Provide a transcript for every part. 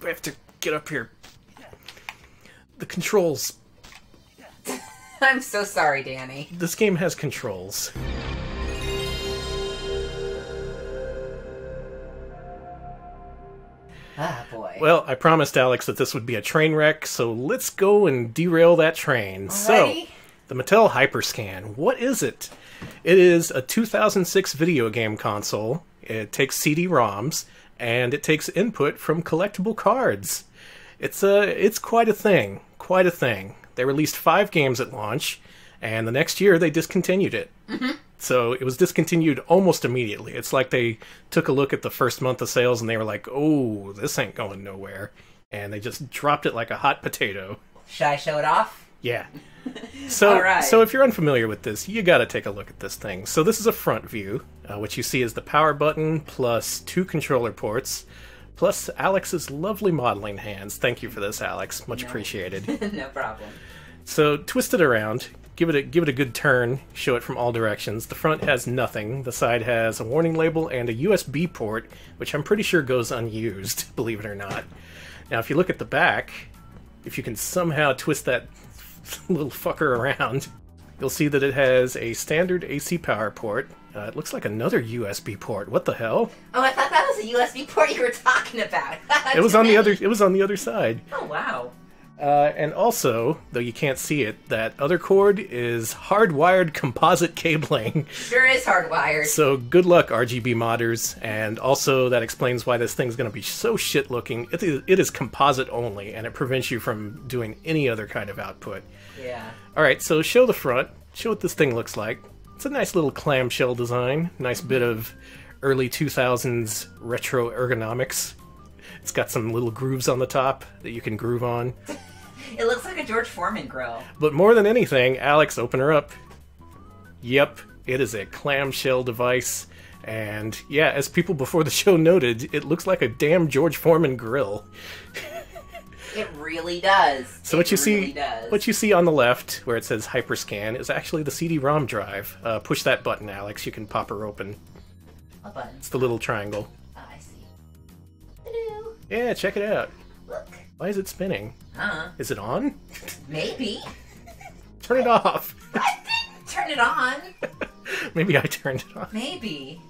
I have to get up here. The controls. I'm so sorry, Danny. This game has controls. Ah, boy. Well, I promised Alex that this would be a train wreck, so let's go and derail that train. Alrighty. So, the Mattel HyperScan. What is it? It is a 2006 video game console. It takes CD-ROMs, and it takes input from collectible cards. It's quite a thing. Quite a thing. They released 5 games at launch, and the next year they discontinued it. Mm-hmm. So it was discontinued almost immediately. It's like they took a look at the first month of sales and they were like, oh, this ain't going nowhere. And they just dropped it like a hot potato. Should I show it off? Yeah. So, Alright. So if you're unfamiliar with this, you gotta take a look at this thing. So this is a front view. What you see is the power button plus 2 controller ports, plus Alex's lovely modeling hands. Thank you for this, Alex. Much appreciated. No problem. So twist it around. Give it a good turn, show it from all directions. The front has nothing. The side has a warning label and a USB port, which I'm pretty sure goes unused, believe it or not. Now, if you look at the back, if you can somehow twist that little fucker around, you'll see that it has a standard AC power port. It looks like another USB port. What the hell? Oh, I thought that was a USB port you were talking about. It was on the other. It was on the other side. Oh, wow. And also, though you can't see it, that other cord is hardwired composite cabling. Sure is hardwired. So good luck, RGB modders. And also, that explains why this thing's going to be so shit-looking. It is composite only, and it prevents you from doing any other kind of output. Yeah. Alright, so show the front. Show what this thing looks like. It's a nice little clamshell design. Nice bit of early 2000s retro ergonomics. It's got some little grooves on the top that you can groove on. It looks like a George Foreman grill. But more than anything, Alex, open her up. Yep, it is a clamshell device. And yeah, as people before the show noted, it looks like a damn George Foreman grill. It really does. So what you see on the left, where it says HyperScan, is actually the CD-ROM drive. Push that button, Alex. You can pop her open. What button? It's the little triangle. Oh, I see. Hello. Yeah, check it out. Look. Why is it spinning? Huh? Is it on? Maybe. Turn it off. I didn't turn it on. Maybe I turned it on. Maybe.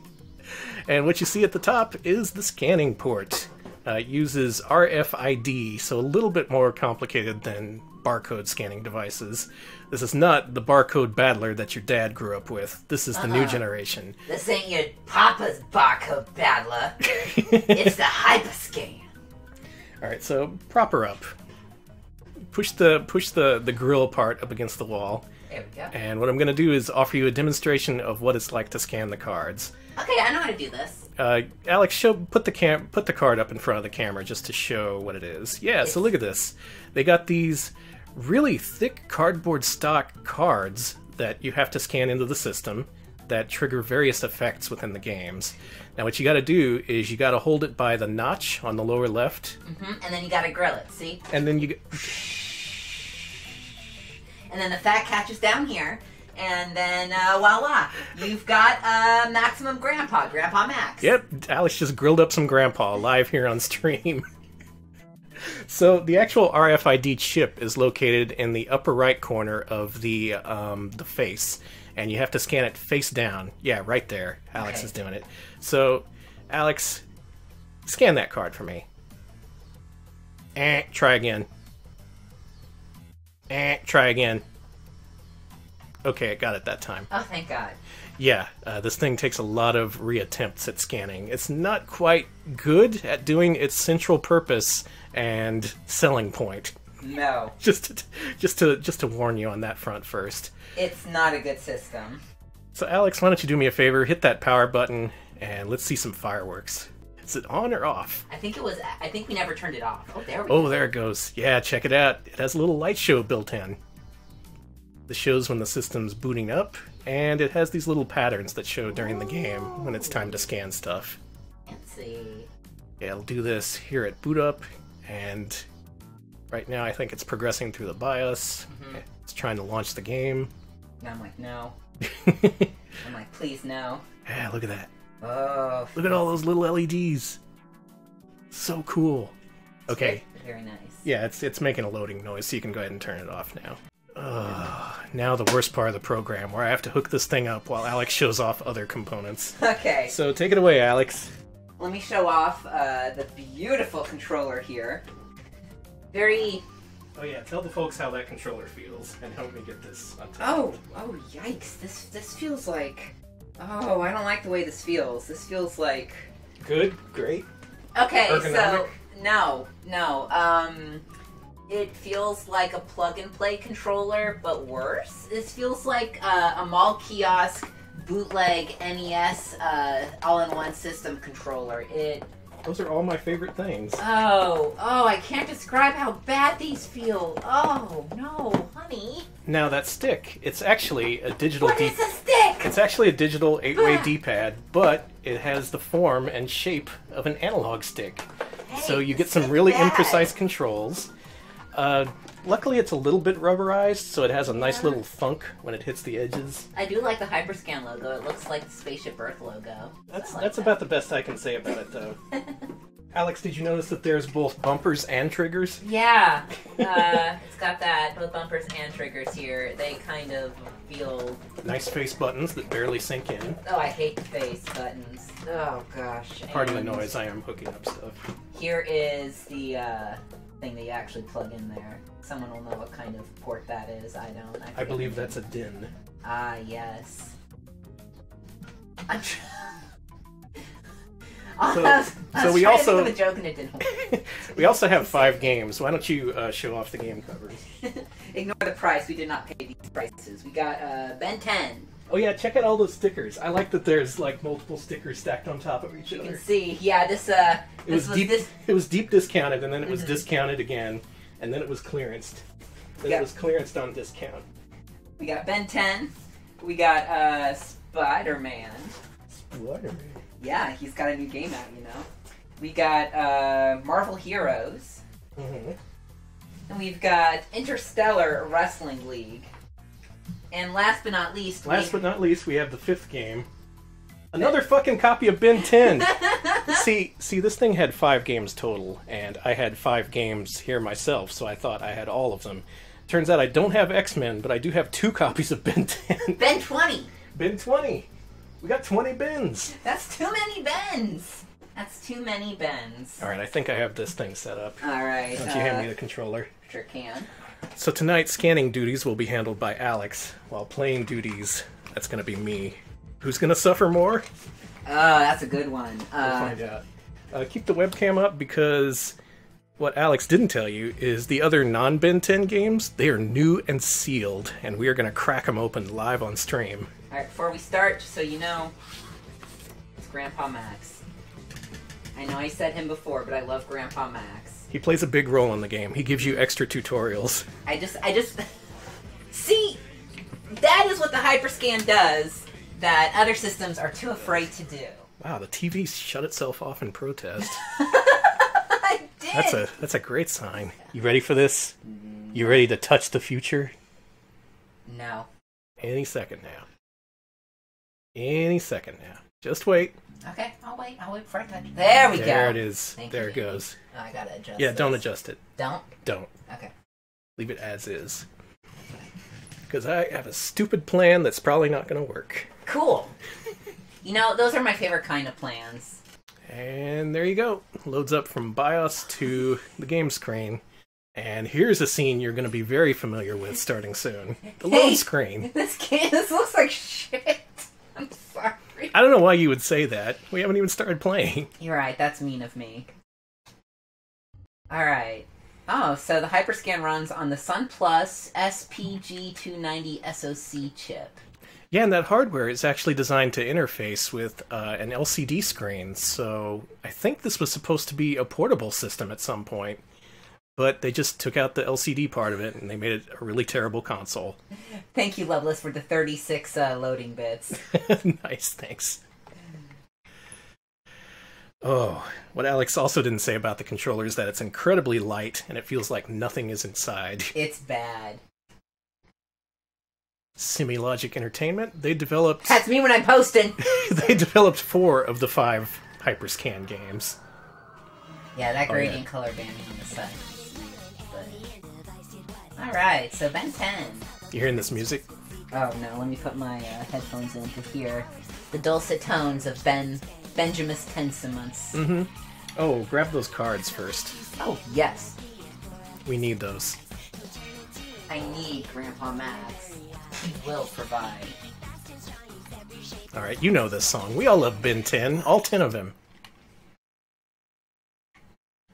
And what you see at the top is the scanning port. It uses RFID, so a little bit more complicated than barcode scanning devices. This is not the barcode battler that your dad grew up with. This is the new generation. This ain't your papa's barcode battler. It's the HyperScan. Alright, so prop her up. Push the grill part up against the wall. There we go. And what I'm going to do is offer you a demonstration of what it's like to scan the cards. Okay, I know how to do this. Alex, put the card up in front of the camera just to show what it is. Yeah, so look at this. They got these really thick cardboard stock cards that you have to scan into the system that trigger various effects within the games. Now what you got to do is you got to hold it by the notch on the lower left. Mm-hmm. And then you got to grill it, see? And then you... And then the fat catches down here. And then, voila, you've got Maximum Grandpa Max. Yep, Alex just grilled up some Grandpa live here on stream. So the actual RFID chip is located in the upper right corner of the face, and you have to scan it face down. Yeah, right there. Alex is doing it. So, Alex, scan that card for me. Try again. Try again. Okay, I got it that time. Oh, thank God. Yeah, this thing takes a lot of reattempts at scanning. It's not quite good at doing its central purpose and selling point. No. Just to warn you on that front first. It's not a good system. So Alex, why don't you do me a favor, hit that power button, and let's see some fireworks. Is it on or off? I think we never turned it off. Oh, there we go. Oh, there it goes. Yeah, check it out. It has a little light show built in. This shows when the system's booting up, and it has these little patterns that show during the game when it's time to scan stuff. Let's see. Yeah, it'll do this here at boot up, and right now I think it's progressing through the BIOS. Mm-hmm. It's trying to launch the game. And I'm like, no. I'm like, please, no. Yeah, look at that. Oh. Look at all those little LEDs. So cool. Okay. Very nice. Yeah, it's making a loading noise, so you can go ahead and turn it off now. Now the worst part of the program, where I have to hook this thing up while Alex shows off other components. Okay. So take it away, Alex. Let me show off the beautiful controller here. Very... Oh yeah, tell the folks how that controller feels, and help me get this untitled. Oh, yikes. This feels like... Oh, I don't like the way this feels. This feels like... Good? Great? Okay, Ergonomic? so... No. It feels like a plug-and-play controller, but worse. This feels like a mall kiosk bootleg NES all-in-one system controller. Those are all my favorite things. Oh, I can't describe how bad these feel. Oh, no, honey. Now that stick, it's actually a digital What is a stick? It's actually a digital 8-way D-pad, but it has the form and shape of an analog stick. So you get some really imprecise controls. Luckily it's a little bit rubberized, so it has a nice little thunk when it hits the edges. I do like the HyperScan logo. It looks like the Spaceship Earth logo. That's about the best I can say about it, though. Alex, did you notice that there's both bumpers and triggers? Yeah, it's got that, both bumpers and triggers here. They kind of feel... Nice face buttons that barely sink in. Oh, I hate the face buttons. Oh, gosh. Pardon the noise, I am hooking up stuff. Here is the thing that you actually plug in there. Someone will know what kind of port that is. I don't. I believe that's a DIN. Ah, yes. So we also think of a joke and it didn't work. we also have 5 games. Why don't you show off the game covers? Ignore the price. We did not pay these prices. We got Ben 10. Oh yeah, check out all those stickers. I like that there's like multiple stickers stacked on top of each other. You can see, yeah, this it was deep discounted, and then it was discounted again, and then it was clearanced. Then it was clearanced on discount. We got Ben 10. We got Spider-Man. Spider-Man. Yeah, he's got a new game out, you know. We got Marvel Heroes. Mm-hmm. And we've got Interstellar Wrestling League. And last but not least, we have the 5th game. Another fucking copy of Ben 10. see, this thing had 5 games total, and I had 5 games here myself, so I thought I had all of them. Turns out I don't have X-Men, but I do have 2 copies of Ben 10. Ben 20. Ben 20. We got 20 bins. That's too many bins. That's too many bins. All right, I think I have this thing set up. All right. Don't you hand me the controller? Sure can. So tonight, scanning duties will be handled by Alex, while playing duties, that's going to be me. Who's going to suffer more? Oh, that's a good one. We'll find out. Keep the webcam up, because what Alex didn't tell you is the other non-Ben 10 games, they are new and sealed, and we are going to crack them open live on stream. Alright, before we start, just so you know, it's Grandpa Max. I know I said him before, but I love Grandpa Max. He plays a big role in the game. He gives you extra tutorials. I just... See, that is what the HyperScan does that other systems are too afraid to do. Wow, the TV shut itself off in protest. I did! That's a great sign. You ready for this? You ready to touch the future? No. Any second now. Any second now. Just wait. Okay, I'll wait for a touch. There we go. There it is. Thank there you, it goes. Oh, I gotta adjust Yeah, this. don't adjust it. Don't? Don't. Okay. Leave it as is. Because I have a stupid plan that's probably not going to work. Cool. You know, those are my favorite kind of plans. And there you go. Loads up from BIOS to the game screen. And here's a scene you're going to be very familiar with starting soon. The load screen. This looks like shit. I'm sorry. I don't know why you would say that. We haven't even started playing. You're right, that's mean of me. Alright. Oh, so the HyperScan runs on the Sun Plus SPG290 SoC chip. Yeah, and that hardware is actually designed to interface with an LCD screen, so I think this was supposed to be a portable system at some point. But they just took out the LCD part of it, and they made it a really terrible console. Thank you, Loveless, for the 36 loading bits. Nice, thanks. Oh, what Alex also didn't say about the controller is that it's incredibly light, and it feels like nothing is inside. It's bad. Semi-Logic Entertainment, they developed... That's me when I'm posting! They developed 4 of the 5 HyperScan games. Yeah, that gradient color banding on the side. Alright, so Ben 10. You hearing this music? Oh no, let me put my headphones in to hear the dulcet tones of Benjamin Tensimonts. Mm-hmm. Oh, grab those cards first. Oh, yes. We need those. I need Grandpa Max. He will provide. Alright, you know this song. We all love Ben 10. All 10 of him.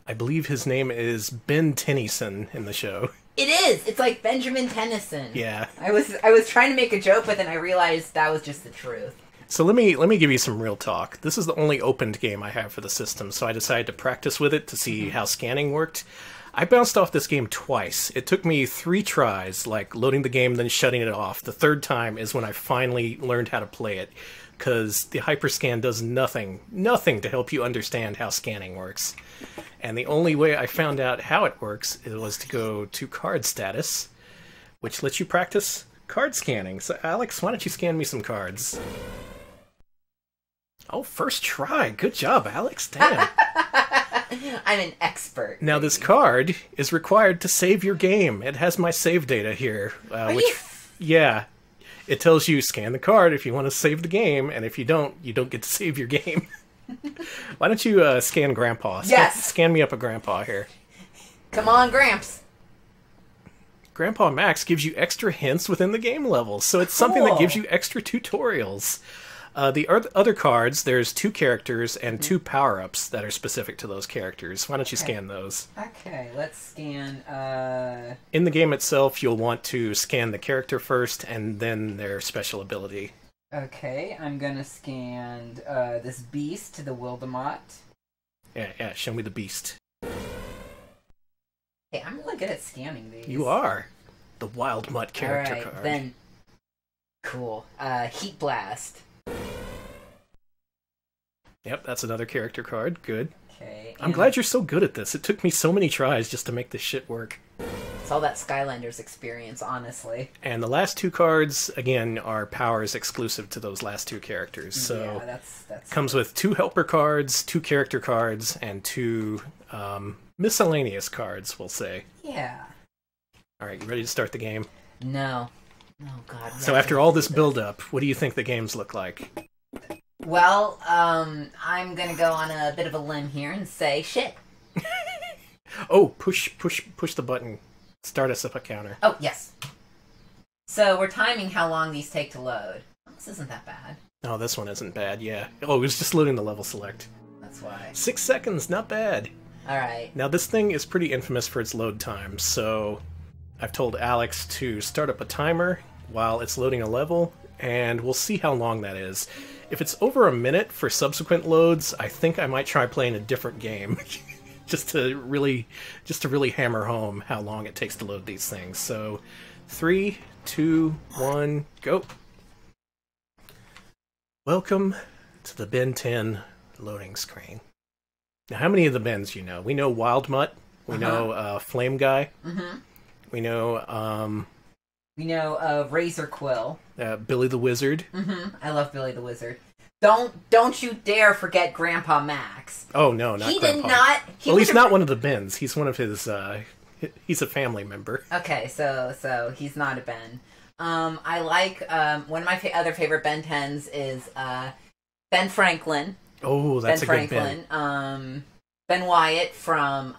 I believe his name is Ben Tennyson in the show. It is! It's like Benjamin Tennyson. Yeah. I was trying to make a joke, but then I realized that was just the truth. So let me give you some real talk. This is the only opened game I have for the system, so I decided to practice with it to see how scanning worked. I bounced off this game twice. It took me 3 tries, like loading the game, then shutting it off. The third time is when I finally learned how to play it, because the HyperScan does nothing to help you understand how scanning works. And the only way I found out how it works was to go to card status, which lets you practice card scanning. So Alex, why don't you scan me some cards? Oh, first try. Good job, Alex. Damn. I'm an expert. Now, this card is required to save your game. It has my save data here. Yeah. It tells you scan the card if you want to save the game, and if you don't get to save your game. Why don't you scan Grandpa? Yes! Scan me up a Grandpa here. Come on, Gramps. Grandpa Max gives you extra hints within the game levels, so it's something that gives you extra tutorials. The other cards, there's 2 characters and 2 power-ups that are specific to those characters. Why don't you scan those? Okay, let's scan, In the game itself, you'll want to scan the character first, and then their special ability. Okay, I'm gonna scan, this beast, the Wildemot. Yeah, show me the beast. Hey, I'm really good at scanning these. You are. The Wild Mutt character card. Then... Cool. Heat Blast. Yep, that's another character card. Good. Okay. I'm glad you're so good at this. It took me so many tries just to make this shit work. It's all that Skylanders experience, honestly. And the last 2 cards, again, are powers exclusive to those last 2 characters. So yeah, that's comes with 2 helper cards, 2 character cards, and 2 miscellaneous cards, we'll say. Yeah. Alright, you ready to start the game? No. Oh, God. So after all this build-up, what do you think the games look like? Well, I'm gonna go on a bit of a limb here and say shit. Oh, push the button. Start us up a counter. Oh, yes. So we're timing how long these take to load. This isn't that bad. Oh, this one isn't bad, yeah. Oh, it was just loading the level select. That's why. 6 seconds, not bad. Alright. Now, this thing is pretty infamous for its load time, so I've told Alex to start up a timer while it's loading a level, and we'll see how long that is. If it's over a minute for subsequent loads, I think I might try playing a different game. just to really hammer home how long it takes to load these things. So, 3, 2, 1, go. Welcome to the Ben 10 loading screen. Now, how many of the Bens you know? We know Wild Mutt. We know Flame Guy. We know Razor Quill. Billy the Wizard. I love Billy the Wizard. Don't you dare forget Grandpa Max. Oh no, not he Grandpa. Did not. Well, he's not one of the Bens. He's one of his. He's a family member. Okay, so he's not a Ben. I like one of my other favorite Ben 10s is Ben Franklin. Oh, that's Ben a good Ben. Franklin. Ben Wyatt from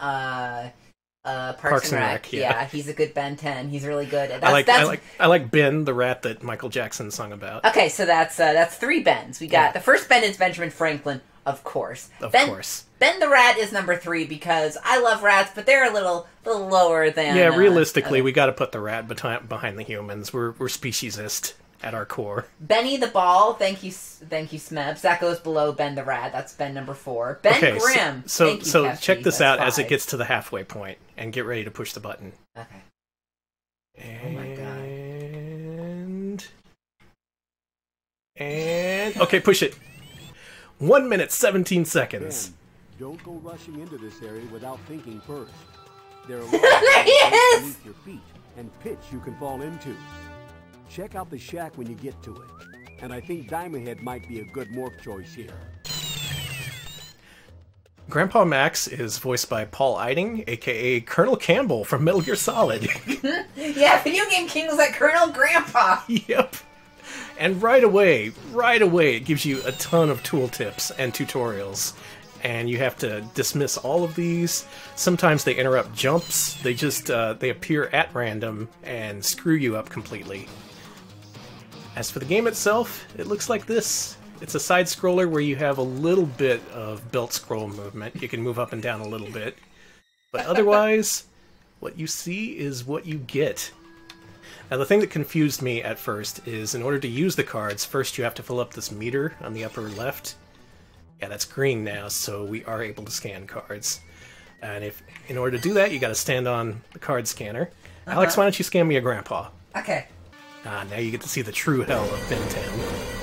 Parks and Rec. Yeah, he's a good Ben 10. He's really good. I like Ben, the rat that Michael Jackson sung about. Okay, so that's 3 Bens. We got the first Ben is Benjamin Franklin, of course. Of course. Ben the rat is number 3 because I love rats, but they're a little lower than. Yeah, realistically, we got to put the rat behind the humans. We're speciesist at our core. Benny the Ball, thank you, Smebs. That goes below Ben the Rat. That's Ben number 4. Ben Grimm. So check this out as it gets to the halfway point, and get ready to push the button. Okay. And... Oh my god. And okay, push it. 1 minute 17 seconds. Ben, don't go rushing into this area without thinking first. There are There he is! beneath your feet and pits you can fall into. Check out the shack when you get to it. And I think Diamond Head might be a good morph choice here. Grandpa Max is voiced by Paul Eiding, aka Colonel Campbell from Metal Gear Solid. Yeah, Video Game King was like Colonel Grandpa. Yep. And right away, it gives you a ton of tooltips and tutorials. And you have to dismiss all of these. Sometimes they interrupt jumps. They just, they appear at random and screw you up completely. As for the game itself, it looks like this. It's a side-scroller where you have a little bit of belt scroll movement. You can move up and down a little bit. But otherwise, what you see is what you get. Now, the thing that confused me at first is in order to use the cards, first you have to fill up this meter on the upper left. Yeah, that's green now, so we are able to scan cards. And in order to do that, you gotta stand on the card scanner. Alex, why don't you scan me a grandpa? Okay. Now you get to see the true hell of Bentown.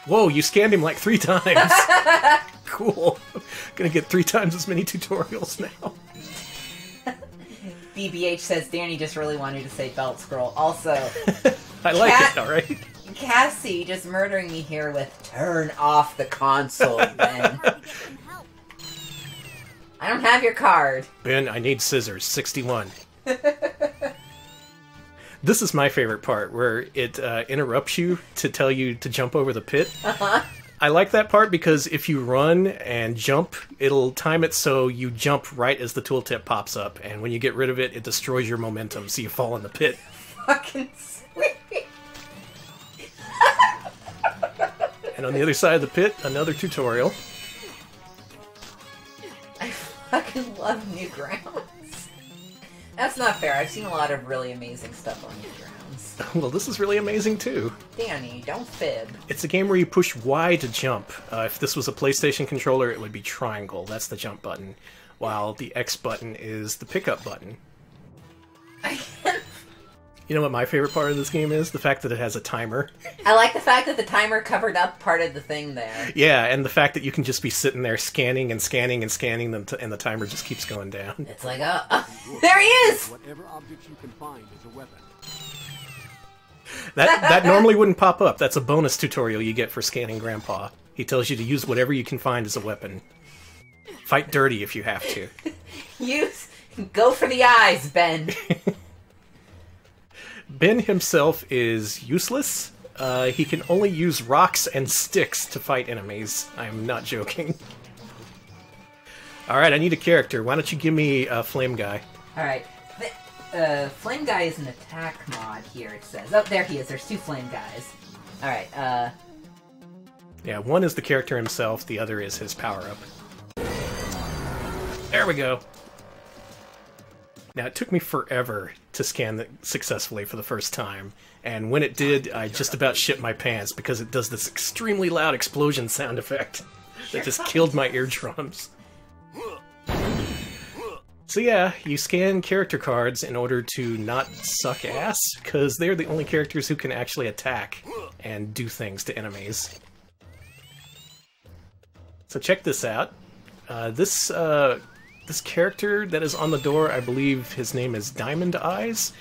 Whoa, you scanned him like 3 times! Cool. Gonna get 3 times as many tutorials now. BBH says Danny just really wanted to say belt scroll. Also, I like it, alright? Cassie just murdering me here with turn off the console, Ben. I don't have your card. Ben, I need scissors. 61. This is my favorite part, where it interrupts you to tell you to jump over the pit. I like that part because if you run and jump, it'll time it so you jump right as the tooltip pops up, and when you get rid of it, it destroys your momentum, so you fall in the pit. Fucking sweet. And on the other side of the pit, another tutorial. I fucking love Newgrounds. That's not fair. I've seen a lot of really amazing stuff on Newgrounds. Well, this is really amazing too. Danny, don't fib. It's a game where you push Y to jump. If this was a PlayStation controller, it would be triangle. That's the jump button. While the X button is the pickup button. You know what my favorite part of this game is? The fact that it has a timer. I like the fact that the timer covered up part of the thing there. Yeah, and the fact that you can just be sitting there scanning and scanning and scanning them, and the timer just keeps going down. It's like, there he is! Whatever objects you can find is a weapon. That normally wouldn't pop up. That's a bonus tutorial you get for scanning Grandpa. He tells you to use whatever you can find as a weapon. Fight dirty if you have to. Go for the eyes, Ben. Ben himself is useless. He can only use rocks and sticks to fight enemies. I'm not joking. Alright, I need a character. Why don't you give me a Flame Guy? Alright. Flame Guy is an attack mod here, it says. Oh, there he is. There's 2 Flame Guys. Alright, Yeah, one is the character himself, the other is his power-up. There we go. Now, it took me forever to scan it successfully for the first time, and when it did, I just about shit my pants because it does this extremely loud explosion sound effect that just killed my eardrums. So yeah, you scan character cards in order to not suck ass, because they're the only characters who can actually attack and do things to enemies. So check this out. This character that is on the door, I believe his name is Diamond Eyes.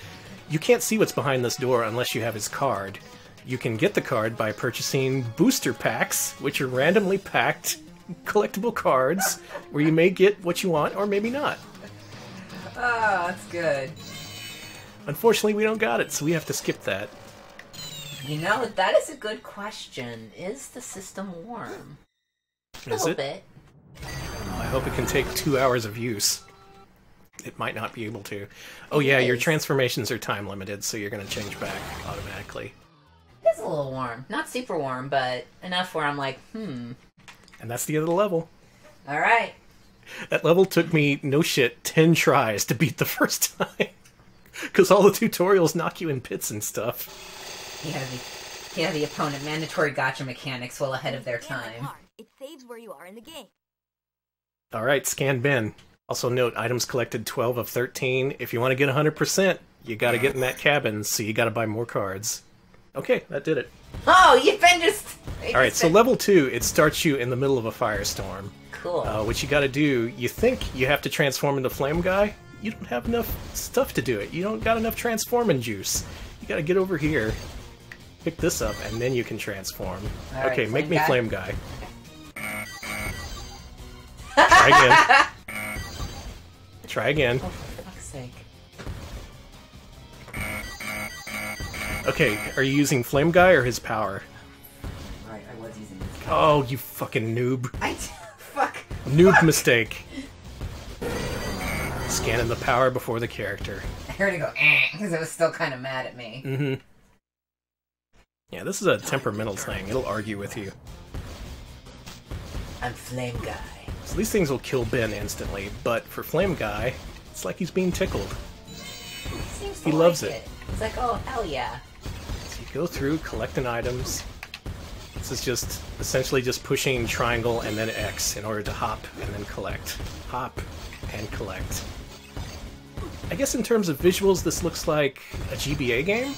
You can't see what's behind this door unless you have his card. You can get the card by purchasing booster packs, which are randomly packed collectible cards, where you may get what you want or maybe not. oh, that's good. Unfortunately, we don't got it, so we have to skip that. You know, that is a good question. Is the system warm? A little bit. I hope it can take 2 hours of use. It might not be able to. Oh yeah, your transformations are time limited, so you're going to change back automatically. It's a little warm. Not super warm, but enough where I'm like, And that's the end of the level. Alright. That level took me, no shit, 10 tries to beat the first time. Because all the tutorials knock you in pits and stuff. Yeah, the opponent. Mandatory gotcha mechanics well ahead of their time. It saves where you are in the game. Alright, scan bin. Also note, items collected 12 of 13. If you want to get 100%, you gotta get in that cabin, so you gotta buy more cards. Okay, that did it. Oh, you've been just... Alright, so level 2, it starts you in the middle of a firestorm. Cool. What you gotta do, you think you have to transform into Flame Guy. You don't have enough stuff to do it. You don't got enough transforming juice. You gotta get over here, pick this up, and then you can transform. All right, okay, make me Flame Guy. Try again. Try again. Oh, for fuck's sake. Okay, are you using Flame Guy or his power? Right, I was using this. Oh, you fucking noob. Fuck. Noob mistake. Scanning the power before the character. I heard it go, because it was still kind of mad at me. Mm-hmm. Yeah, this is a temperamental thing. It'll argue with you. I'm Flame Guy. So these things will kill Ben instantly, but for Flame Guy, it's like he's being tickled. He loves it. It's like, oh, hell yeah. So you go through collecting items. This is just essentially just pushing triangle and then X in order to hop and then collect. Hop and collect. I guess in terms of visuals, this looks like a GBA game.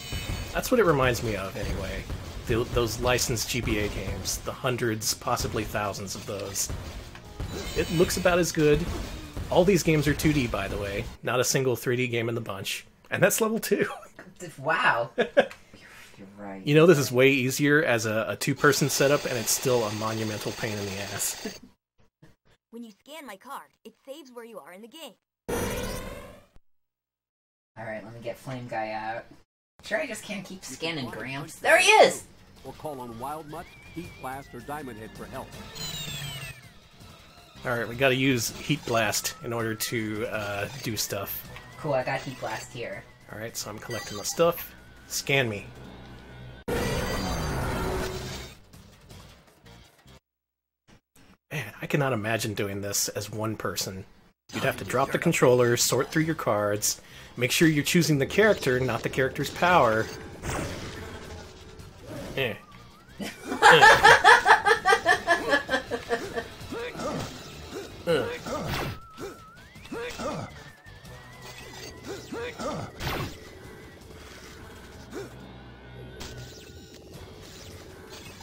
That's what it reminds me of, anyway. Those licensed GBA games. The hundreds, possibly thousands of those. It looks about as good. All these games are 2D, by the way. Not a single 3D game in the bunch. And that's level 2. Wow. You're right. You know, this is way easier as a two-person setup, and it's still a monumental pain in the ass. When you scan my card, it saves where you are in the game. Alright, let me get Flame Guy out. Sure, I just can't keep scanning Gramps. There he is! Or call on Wild Mutt, Heat Blast, or Diamond Head for help. Alright, we gotta use Heat Blast in order to do stuff. Cool, I got Heat Blast here. Alright, so I'm collecting the stuff. Scan me. Man, I cannot imagine doing this as one person. You'd have to drop the controller, sort through your cards, make sure you're choosing the character, not the character's power. Eh.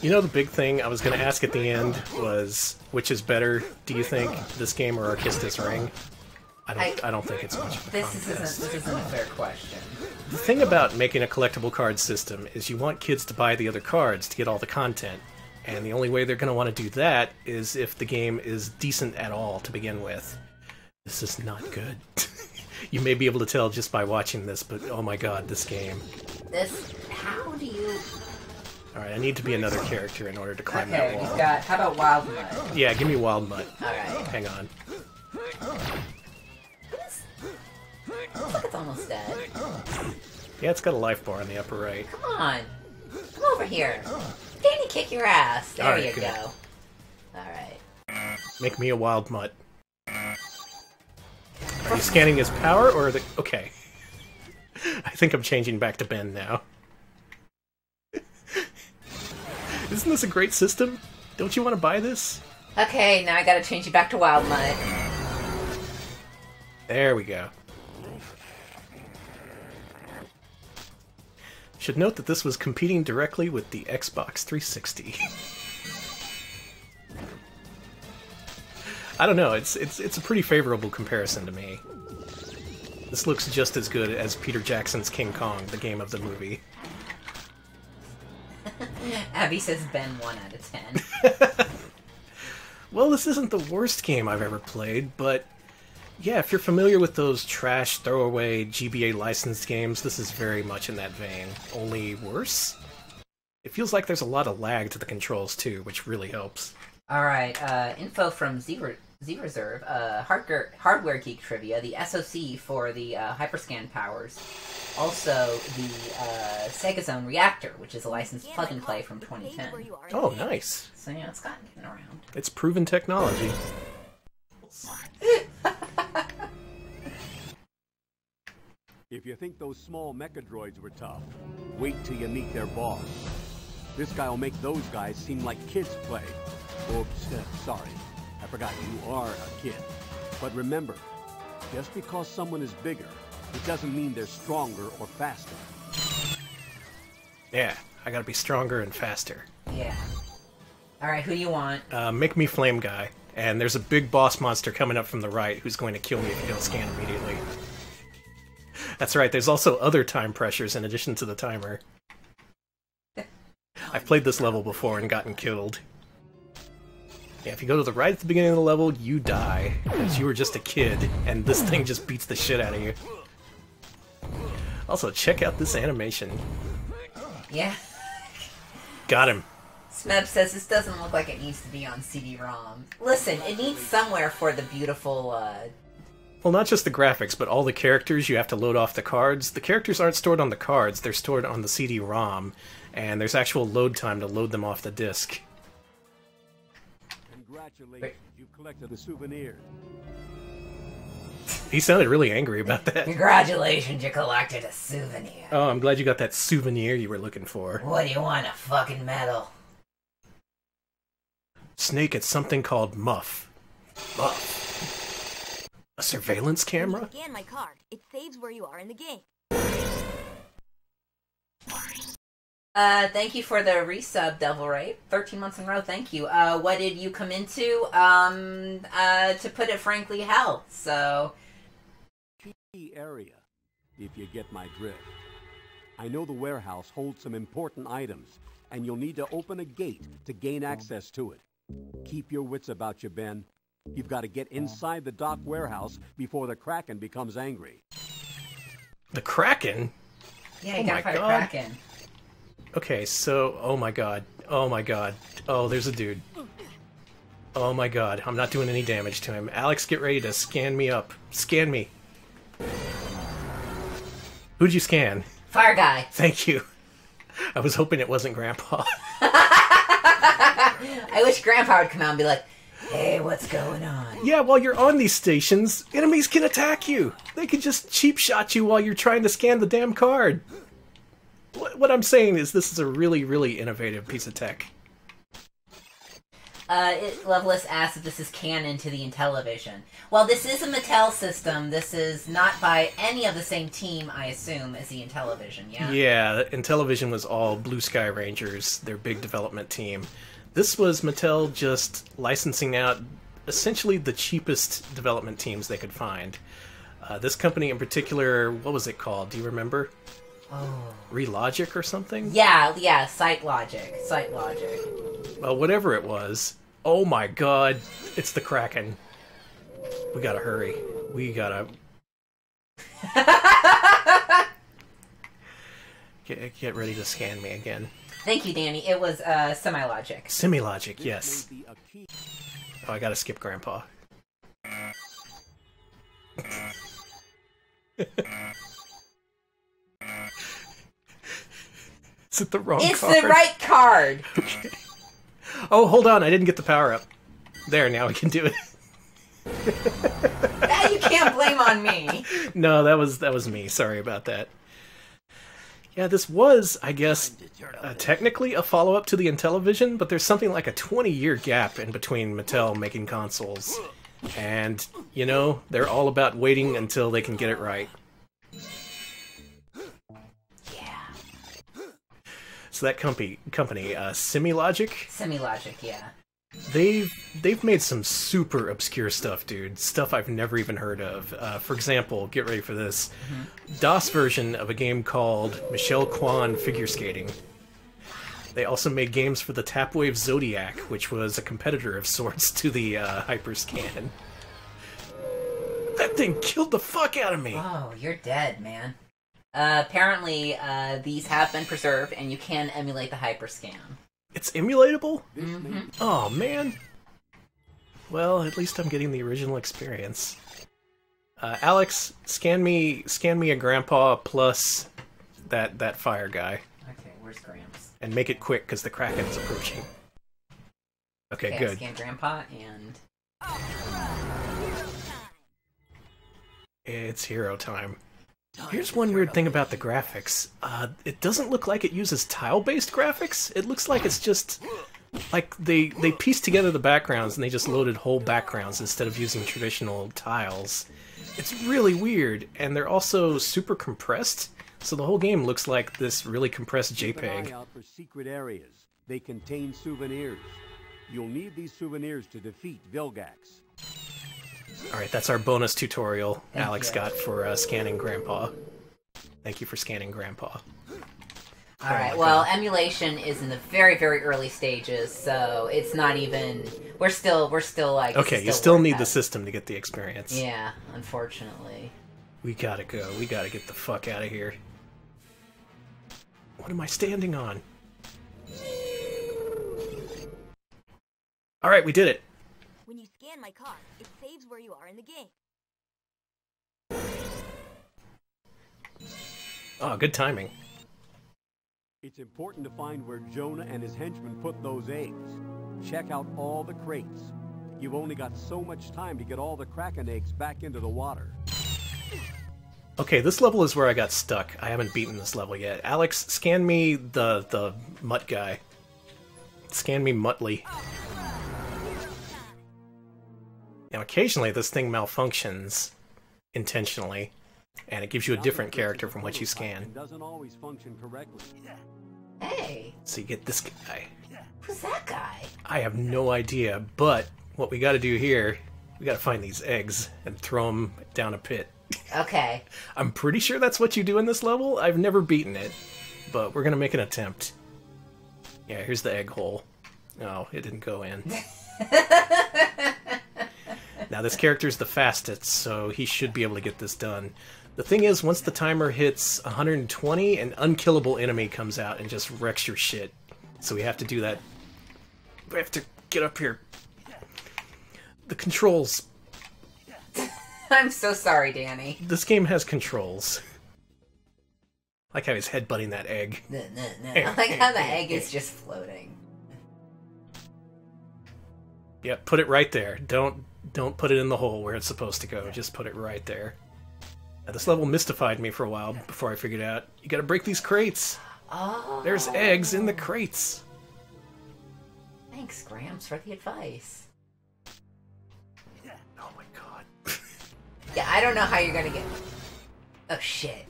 You know, the big thing I was going to ask at the end was, which is better, do you think, this game or Orchestus Ring? I don't think it's much of a This isn't a fair question. The thing about making a collectible card system is you want kids to buy the other cards to get all the content. And the only way they're going to want to do that is if the game is decent at all to begin with. This is not good. You may be able to tell just by watching this, but oh my god, this game. How do you... Alright, I need to be another character in order to climb that wall. We've got... How about Wild Mutt? Yeah, give me Wild Mutt. Alright. Hang on. Looks like it's almost dead. Yeah, it's got a life bar on the upper right. Come on. Come over here. Danny, kick your ass. There Alright, you good. go. Alright. Make me a Wild Mutt. Are you scanning his power, or the... Okay. I think I'm changing back to Ben now. Isn't this a great system? Don't you want to buy this? Okay, now I gotta change you back to Wild Mutt. There we go. Should note that this was competing directly with the Xbox 360. I don't know, it's a pretty favorable comparison to me. This looks just as good as Peter Jackson's King Kong, the game of the movie. Abby says Ben 1 out of 10. Well, this isn't the worst game I've ever played, but yeah, if you're familiar with those trash, throwaway GBA licensed games, this is very much in that vein, only worse. It feels like there's a lot of lag to the controls too, which really helps. Alright, info from Z-Reserve, Hardware Geek Trivia, the SoC for the HyperScan powers. Also, the Sega Zone Reactor, which is a licensed plug-and-play from 2010. Oh, nice. So yeah, it's gotten around. It's proven technology. If you think those small mecha droids were tough, wait till you meet their boss. This guy will make those guys seem like kids play. Oops, sorry. I forgot you are a kid. But remember, just because someone is bigger, it doesn't mean they're stronger or faster. Yeah, I gotta be stronger and faster. Yeah. Alright, who do you want? Make me Flame Guy. And there's a big boss monster coming up from the right who's going to kill me if you don't scan immediately. That's right, there's also other time pressures in addition to the timer. I've played this level before and gotten killed. Yeah, if you go to the right at the beginning of the level, you die, because you were just a kid, and this thing just beats the shit out of you. Also, check out this animation. Yeah. Got him. Smeb says this doesn't look like it needs to be on CD-ROM. Listen, it needs somewhere for the beautiful, Well, not just the graphics, but all the characters you have to load off the cards. The characters aren't stored on the cards, they're stored on the CD-ROM, and there's actual load time to load them off the disc. Congratulations, you collected the souvenir. He sounded really angry about that. Congratulations, you collected a souvenir. Oh, I'm glad you got that souvenir you were looking for. What do you want, a fucking medal? Snake, it's something called Muff. Muff? A surveillance camera? When you scan my card, it saves where you are in the game. Thank you for the resub, Devil Ray. 13 months in a row, thank you. What did you come into? To put it frankly, hell. So... Key area, if you get my drift. I know the warehouse holds some important items, and you'll need to open a gate to gain access to it. Keep your wits about you, Ben. You've got to get inside the dock warehouse before the Kraken becomes angry. The Kraken? Yeah, you gotta fight a Kraken. Okay, so... Oh my god. Oh my god. Oh, there's a dude. Oh my god. I'm not doing any damage to him. Alex, get ready to scan me up. Scan me. Who'd you scan? Fire guy. Thank you. I was hoping it wasn't Grandpa. I wish Grandpa would come out and be like, hey, what's going on? Yeah, while you're on these stations, enemies can attack you. They can just cheap shot you while you're trying to scan the damn card. What I'm saying is this is a really, really innovative piece of tech. Loveless asks if this is canon to the Intellivision. Well, this is a Mattel system. This is not by any of the same team, I assume, as the Intellivision, yeah? Yeah, Intellivision was all Blue Sky Rangers, their big development team. This was Mattel just licensing out essentially the cheapest development teams they could find. This company in particular, what was it called? Do you remember? Oh. Relogic or something? Yeah, Sight Logic. Well, whatever it was. Oh my god, it's the Kraken. We gotta hurry. We gotta... Get ready to scan me again. Thank you, Danny. It was Semi-Logic. Semi-Logic, yes. Oh, I gotta skip Grandpa. Is it the wrong card? It's the right card! Okay. Oh, hold on, I didn't get the power up. There, now we can do it. That you can't blame on me. No, that was me. Sorry about that. Yeah, this was, I guess, technically a follow-up to the Intellivision, but there's something like a 20-year gap in between Mattel making consoles. And, you know, they're all about waiting until they can get it right. So that company, Semi-Logic? Semi-Logic, yeah. They've made some super obscure stuff, dude. Stuff I've never even heard of. For example, get ready for this. DOS version of a game called Michelle Kwan Figure Skating. They also made games for the Tapwave Zodiac, which was a competitor of sorts to the HyperScan. That thing killed the fuck out of me! Oh, you're dead, man. Apparently, these have been preserved, and you can emulate the HyperScan. It's emulatable? Mm-hmm. Oh, man. Well, at least I'm getting the original experience. Alex, scan me a Grandpa plus that fire guy. Okay, where's Gramps? And make it quick, because the Kraken's approaching. Okay, good. Scan Grandpa, and... It's hero time. Here's one weird thing about the graphics. It doesn't look like it uses tile-based graphics. It looks like it's just... like, they pieced together the backgrounds and they just loaded whole backgrounds instead of using traditional tiles. It's really weird, and they're also super compressed, so the whole game looks like this really compressed JPEG. Keep an eye out for secret areas. They contain souvenirs. You'll need these souvenirs to defeat Vilgax. Alright, that's our bonus tutorial Alex you. got for scanning Grandpa. Thank you for scanning Grandpa. All right. Well, emulation is in the very, very early stages, so it's not even. We're still like. Okay, you still need the system to get the experience. Yeah, unfortunately. We gotta go. We gotta get the fuck out of here. What am I standing on? All right, we did it. When you scan my card, it saves where you are in the game. Oh, good timing. It's important to find where Jonah and his henchmen put those eggs. Check out all the crates. You've only got so much time to get all the Kraken eggs back into the water. Okay, this level is where I got stuck. I haven't beaten this level yet. Alex, scan me the mutt guy. Scan me Muttley. Now, occasionally this thing malfunctions intentionally, and it gives you a different character from what you scan. Doesn't always function correctly. Hey. So you get this guy. Who's that guy? I have no idea, but what we gotta do here, we gotta find these eggs and throw them down a pit. Okay. I'm pretty sure that's what you do in this level. I've never beaten it, but we're gonna make an attempt. Yeah, here's the egg hole. Oh, it didn't go in. Now this character's the fastest, so he should be able to get this done. The thing is, once the timer hits 120, an unkillable enemy comes out and just wrecks your shit. So we have to do that. We have to get up here. The controls. I'm so sorry, Danny. This game has controls. I like how he's headbutting that egg. No. I like how the egg is just floating. Yep, put it right there. Don't put it in the hole where it's supposed to go. Just put it right there. Now, this level mystified me for a while before I figured out you gotta break these crates. Oh. There's eggs in the crates. Thanks, Gramps, for the advice. Oh my god. Yeah, I don't know how you're gonna get... Oh, shit.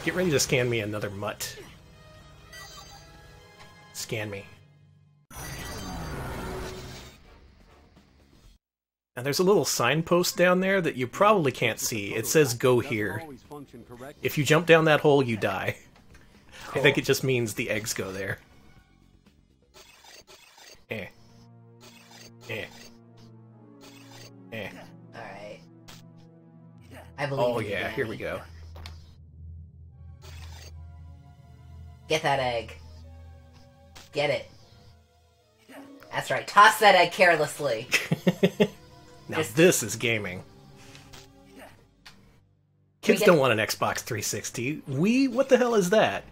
Get ready to scan me another mutt. Scan me. Now there's a little signpost down there that you probably can't see. It says go here. If you jump down that hole, you die. Cool. I think it just means the eggs go there. Alright. I believe Oh you, yeah, Danny. here we go. Get that egg. Get it. That's right. Toss that egg carelessly. Now this is gaming. Kids don't want an Xbox 360. What the hell is that?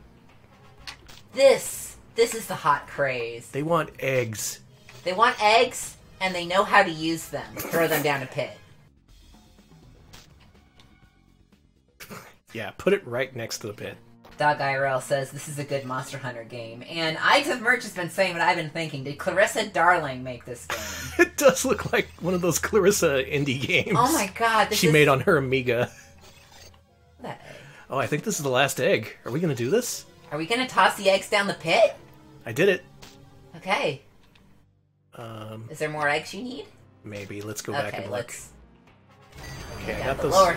This is the hot craze. They want eggs. They want eggs, and they know how to use them. Throw them down a pit. Yeah, put it right next to the pit. Dog IRL says this is a good Monster Hunter game, and Ides of Merch has been saying what I've been thinking. Did Clarissa Darling make this game? It does look like one of those Clarissa indie games. Oh my god, she made on her Amiga. That egg. Oh, I think this is the last egg. Are we gonna do this? Are we gonna toss the eggs down the pit? I did it. Okay. Is there more eggs you need? Maybe. Let's go back and look. Okay, I got the those. lower.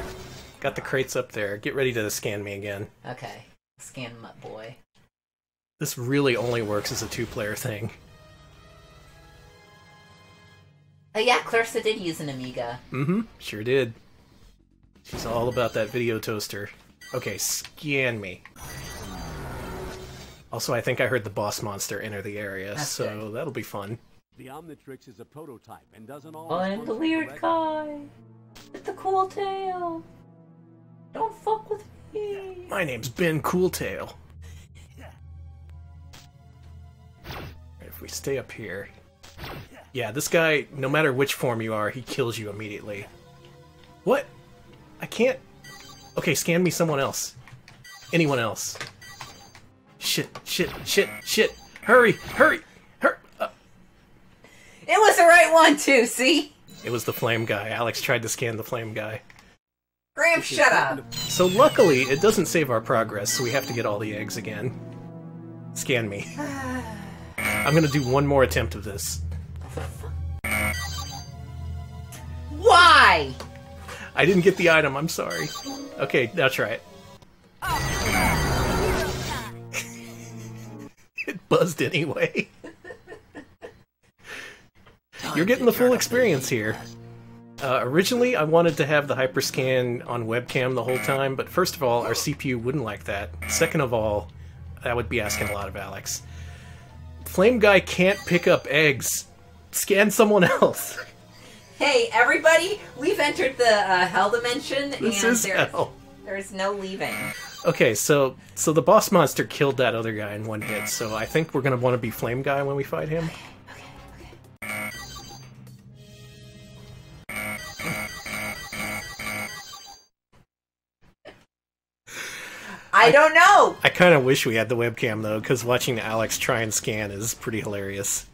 Got the crates up there. Get ready to scan me again. Okay. Scan Mutt Boy. This really only works as a two-player thing. Oh yeah, Clarissa did use an Amiga. Mm-hmm. Sure did. She's all about that video toaster. Okay, scan me. Also, I think I heard the boss monster enter the area, so good. That'll be fun. The Omnitrix is a prototype and doesn't all. I'm the weird guy with the cool tail. Don't fuck with me. My name's Ben Cooltail. If we stay up here... Yeah, this guy, no matter which form you are, he kills you immediately. What? I can't... Okay, scan me someone else. Anyone else. Shit. Hurry! Hurry! It was the right one, too, see? It was the flame guy. Alex tried to scan the flame guy. Graham, shut up! So luckily, it doesn't save our progress, so we have to get all the eggs again. Scan me. I'm gonna do one more attempt of this. Why? I didn't get the item, I'm sorry. Okay, now try it. It buzzed anyway. You're getting the full experience here. Originally, I wanted to have the HyperScan on webcam the whole time, but first of all, our CPU wouldn't like that. Second of all, that would be asking a lot of Alex. Flame Guy can't pick up eggs. Scan someone else. Hey, everybody, we've entered the Hell Dimension, This and is hell. there's no leaving. Okay, so the boss monster killed that other guy in one hit, so I think we're gonna want to be Flame Guy when we fight him. I don't know! I kind of wish we had the webcam, though, because watching Alex try and scan is pretty hilarious.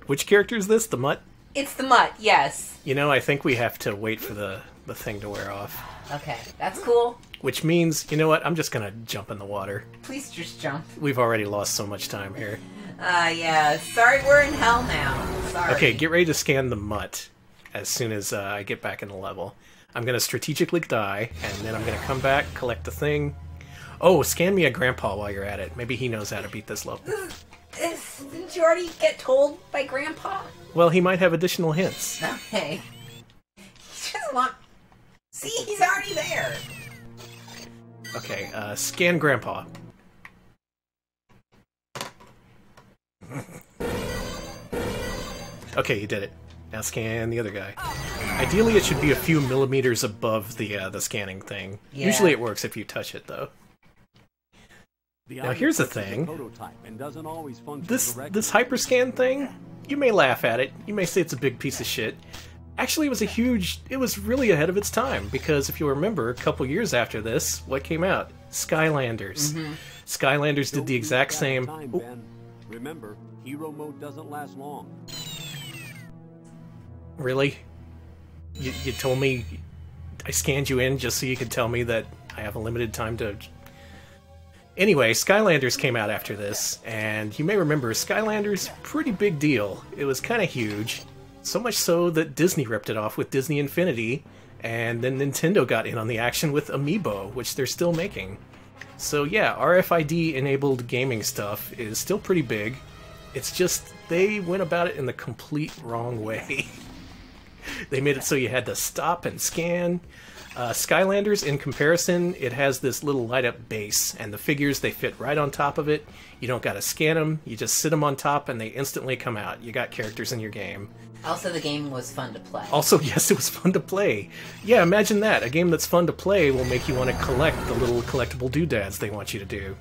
Which character is this? The Mutt? It's the Mutt, yes. You know, I think we have to wait for the thing to wear off. Okay, that's cool. Which means, you know what, I'm just gonna jump in the water. Please just jump. We've already lost so much time here. Yeah. Sorry, we're in hell now. Sorry. Okay, get ready to scan the Mutt as soon as I get back in the level. I'm gonna strategically die, and then I'm gonna come back, collect the thing. Oh, scan me a Grandpa while you're at it. Maybe he knows how to beat this level. Didn't you already get told by Grandpa? Well, he might have additional hints. Okay. He just want... See, he's already there. Okay, scan Grandpa. Okay, you did it. Now scan the other guy. Ideally, it should be a few millimeters above the scanning thing. Yeah. Usually it works if you touch it, though. Now here's the thing. This HyperScan thing, you may laugh at it, you may say it's a big piece of shit. Actually, it was really ahead of its time, because if you remember, a couple years after this, what came out? Skylanders. Mm-hmm. Skylanders did the exact same... Remember, hero mode doesn't last long. Really? You told me I scanned you in just so you could tell me that I have a limited time to... Anyway, Skylanders came out after this, and you may remember Skylanders, pretty big deal. It was kind of huge, so much so that Disney ripped it off with Disney Infinity, and then Nintendo got in on the action with Amiibo, which they're still making. So yeah, RFID-enabled gaming stuff is still pretty big. It's just, they went about it in the complete wrong way. They made it so you had to stop and scan. Skylanders, in comparison, it has this little light-up base, and the figures, they fit right on top of it. You don't gotta scan them, you just sit them on top and they instantly come out. You got characters in your game. Also, the game was fun to play. Also, yes, it was fun to play. Yeah, imagine that. A game that's fun to play will make you want to collect the little collectible doodads they want you to do.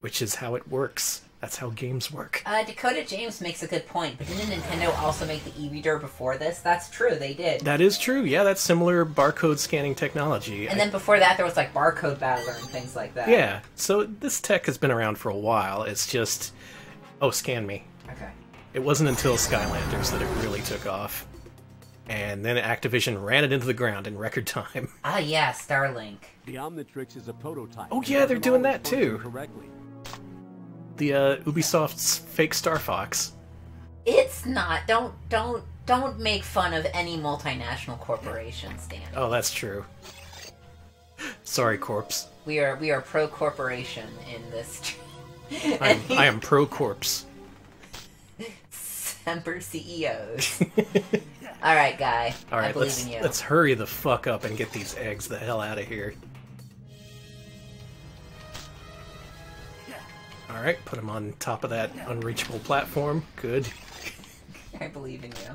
Which is how it works. That's how games work. Dakota James makes a good point, but didn't Nintendo also make the e-reader before this? That's true, they did. That is true, yeah, that's similar barcode scanning technology. And then before that, there was like Barcode Battler and things like that. Yeah, so this tech has been around for a while, it's just... Oh, scan me. Okay. It wasn't until Skylanders that it really took off. And then Activision ran it into the ground in record time. Ah, yeah, Starlink. The Omnitrix is a prototype. Oh yeah, they're doing that too. Correctly. The Ubisoft's fake Star Fox. It's not. Don't make fun of any multinational corporation, Stan. Oh, that's true. Sorry, Corpse. We are pro corporation in this. I am pro Corpse. Semper CEOs. All right, guy. All right, I believe in you. let's hurry the fuck up and get these eggs the hell out of here. All right, put them on top of that unreachable platform. Good. I believe in you.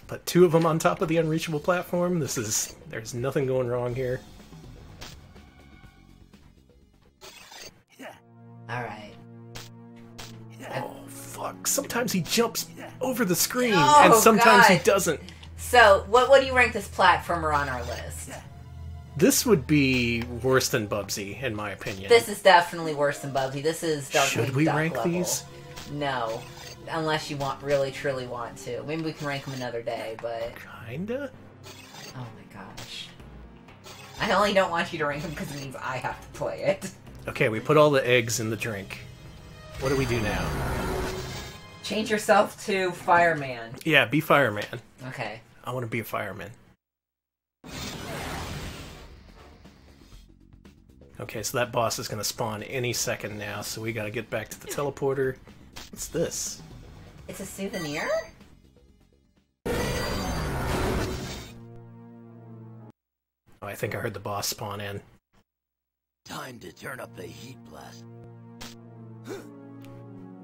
Put two of them on top of the unreachable platform. There's nothing going wrong here. All right. Oh, fuck. Sometimes he jumps over the screen, Oh, and sometimes he God. doesn't. So, what do you rank this platformer on our list? This would be worse than Bubsy, in my opinion. This is definitely worse than Bubsy. This is Darkwing Should we Duck rank level. these? No. Unless you really, truly want to. Maybe we can rank them another day, but... Kinda? Oh my gosh. I only don't want you to rank them because it means I have to play it. Okay, we put all the eggs in the drink. What do we do now? Change yourself to Fireman. Yeah, be fireman. Okay. I want to be a fireman. Okay, so that boss is going to spawn any second now, so we got to get back to the teleporter. What's this? It's a souvenir? Oh, I think I heard the boss spawn in. Time to turn up the heat blast.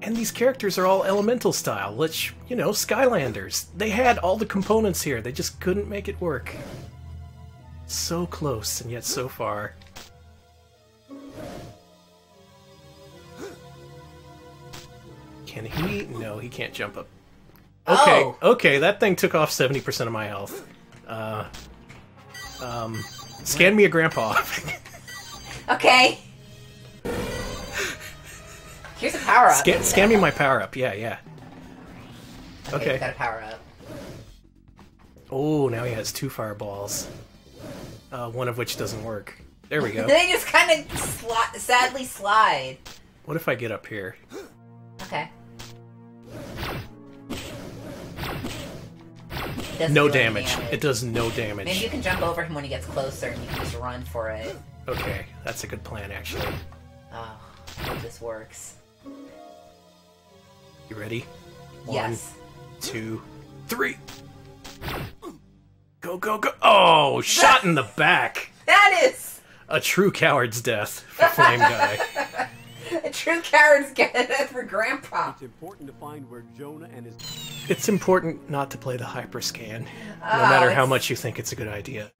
And these characters are all elemental style, which, you know, Skylanders. They had all the components here, they just couldn't make it work. So close, and yet so far. Can he? No, he can't jump up. Okay, Oh! okay, that thing took off 70% of my health. Scan me a grandpa. Okay. Here's a power up. Scan me my power up. Yeah, yeah. Okay. Got a power up. Oh, now he has 2 fireballs. One of which doesn't work. There we go. They just kind of sadly slide. What if I get up here? Okay. Doesn't No do any damage. It does no damage. Maybe you can jump over him when he gets closer and you can just run for it. Okay, that's a good plan, actually. Oh, I hope this works. You ready? Yes. 1, 2, 3. Go, go, go. Oh, shot in the back. That is A true coward's death for Flame Guy. a true coward's death for Grandpa. It's important to find where Jonah and his... It's important not to play the HyperScan, no Oh, matter how it's- much you think it's a good idea.